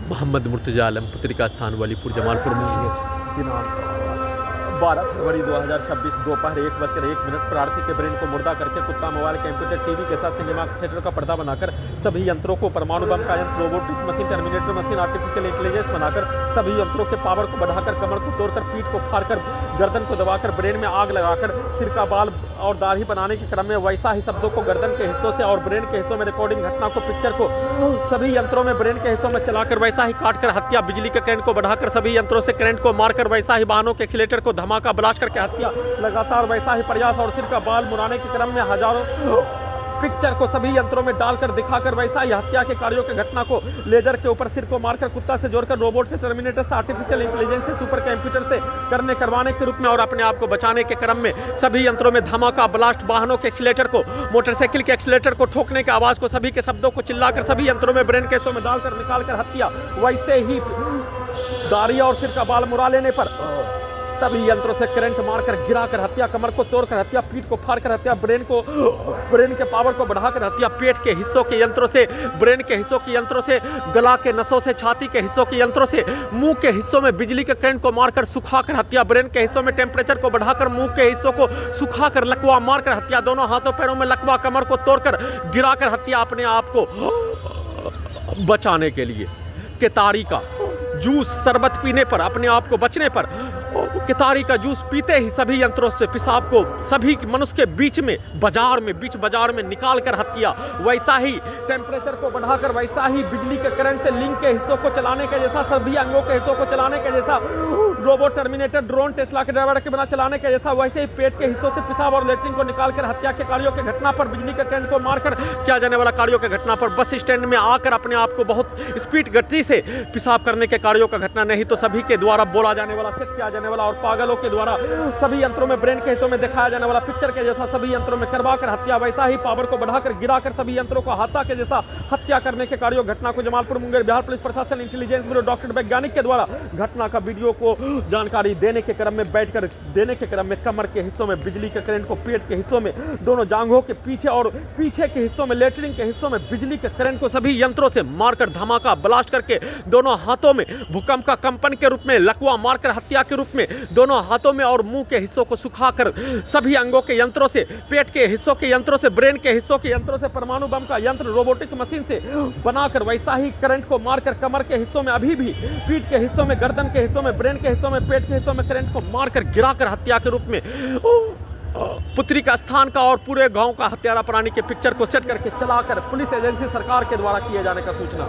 मोहम्मद मुर्तजा आलम, पुत्री का स्थान वलीपुर जमालपुर मुंगेर दिनांक 12 फरवरी 2026 दोपहर 1:01 पर आरती के ब्रेन को मुर्दा करके कुत्ता मोबाइल कंप्यूटर टीवी के साथ सिनेमा थिएटर का पर्दा बनाकर सभी यंत्रों को परमाणु बम का यंत्र, robotic machine, terminator machine, artificial intelligence बनाकर सभी यंत्रों के पावर को बढ़ाकर, कमर को तोड़कर, पीठ को फाड़कर, गर्दन को दबाकर, ब्रेन में आग लगाकर, सिर का बाल और दाढ़ी बनाने के क्रम में वैसा ही शब्दों को गर्दन के हिस्सों से और ब्रेन के हिस्सों में रिकॉर्डिंग घटना को, पिक्चर को सभी यंत्रों में ब्रेन के हिस्सों में चलाकर वैसा ही काटकर हत्या, बिजली के करंट को बढ़ाकर सभी यंत्रों से करंट को मारकर वैसा ही वाहनों के एक्सीलेटर को धमाका ब्लास्ट करके हत्या, लगातार वैसा ही प्रयास और सिर का बाल मुड़ाने के क्रम में हजारों पिक्चर को सभी यंत्रों में डालकर दिखाकर वैसा ही हत्या के कार्यों की घटना को लेजर के ऊपर सिर को मारकर, कुत्ता से जोड़कर, रोबोट से, टर्मिनेटर से, आर्टिफिशियल इंटेलिजेंस से, सुपर कंप्यूटर से करवाने के रूप में और अपने आप को बचाने के क्रम में सभी यंत्रों में धमाका ब्लास्ट, वाहनों के एक्सीलेटर को, मोटरसाइकिल के एक्सीलेटर को ठोकने के आवाज को, सभी के शब्दों को चिल्लाकर सभी यंत्रों में ब्रेन केसों में डालकर निकालकर हत्या, वैसे ही दाढ़ी और सिर का बाल मुड़ा लेने पर सभी यंत्रों से करंट मारकर गिराकर हत्या, कमर को तोड़कर हत्या, पीठ को फाड़कर हत्या, ब्रेन के पावर को बढ़ाकर हत्या, पेट के हिस्सों के यंत्रों से, ब्रेन के हिस्सों के यंत्रों से, गला के नसों से, छाती के हिस्सों के यंत्रों से, मुंह के हिस्सों में बिजली के करंट को मारकर सुखाकर हत्या, ब्रेन के हिस्सों में टेम्परेचर को बढ़ाकर, मुंह के हिस्सों को सुखाकर लकवा मारकर हत्या, दोनों हाथों पैरों में लकवा, कमर को तोड़कर गिराकर हत्या, अपने आप को बचाने के लिए। केतारी का जूस शरबत पीने पर, अपने आप को बचने पर, केतारी का जूस पीते ही सभी यंत्रों से पेशाब को सभी मनुष्य के बीच में बीच बाजार में निकाल कर हत्या, वैसा ही टेम्परेचर को बढ़ाकर, वैसा ही बिजली के करंट से लिंक के हिस्सों को चलाने के जैसा, सभी अंगों के हिस्सों को चलाने के जैसा, रोबोट, टर्मिनेटर, ड्रोन, टेस्ला के ड्राइवर के बिना चलाने के जैसा, वैसे ही पेट के हिस्सों से पेशाब और लेटरिन को निकालकर हत्या के कार्यों की घटना पर, बिजली के करंट को मारकर किया जाने वाला कार्यों की घटना पर, बस स्टैंड में आकर अपने आप को बहुत स्पीड गति से पेशाब करने के कार्यों का घटना, नहीं तो सभी के द्वारा बोला जाने वाला, सेट किया जाने वाला और पागलों के द्वारा सभी यंत्रों में ब्रेन के हिस्सों में दिखाया जाने वाला पिक्चर के जैसा सभी यंत्रों में करवाकर हत्या, वैसा ही पावर को बढ़ाकर गिराकर सभी यंत्रों को हादसा के जैसा हत्या करने के कार्यों घटना को जमालपुर मुंगेर बिहार पुलिस प्रशासन, इंटेलिजेंस ब्यूरो, डॉक्टर वैज्ञानिक के द्वारा घटना का वीडियो को जानकारी देने के क्रम में, बैठकर देने के क्रम में कमर के हिस्सों में बिजली के करंट को, पेट के हिस्सों में, दोनों जांघों के पीछे और पीछे के हिस्सों में, लेटरिन के हिस्सों में बिजली के करंट को सभी यंत्रों से मारकर धमाका ब्लास्ट करके, दोनों हाथों में भूकंप का कंपन के रूप में, लकवा मारकर हत्या के रूप में, दोनों हाथों में और मुंह के हिस्सों को सुखाकर सभी अंगों के यंत्रों से, पेट के हिस्सों के यंत्रों से, ब्रेन के हिस्सों के यंत्रों से, परमाणु बम का यंत्र, रोबोटिक मशीन से बनाकर वैसा ही करंट को मारकर कमर के हिस्सों में, अभी भी पीठ के हिस्सों में, गर्दन के हिस्सों में, ब्रेन के हिस्सों में, पेट के हिस्सों में करंट को मारकर गिराकर हत्या के रूप में पुत्री का स्थान का और पूरे गांव का हत्यारा प्राणी के पिक्चर को सेट करके चलाकर पुलिस एजेंसी सरकार के द्वारा किए जाने का सूचना।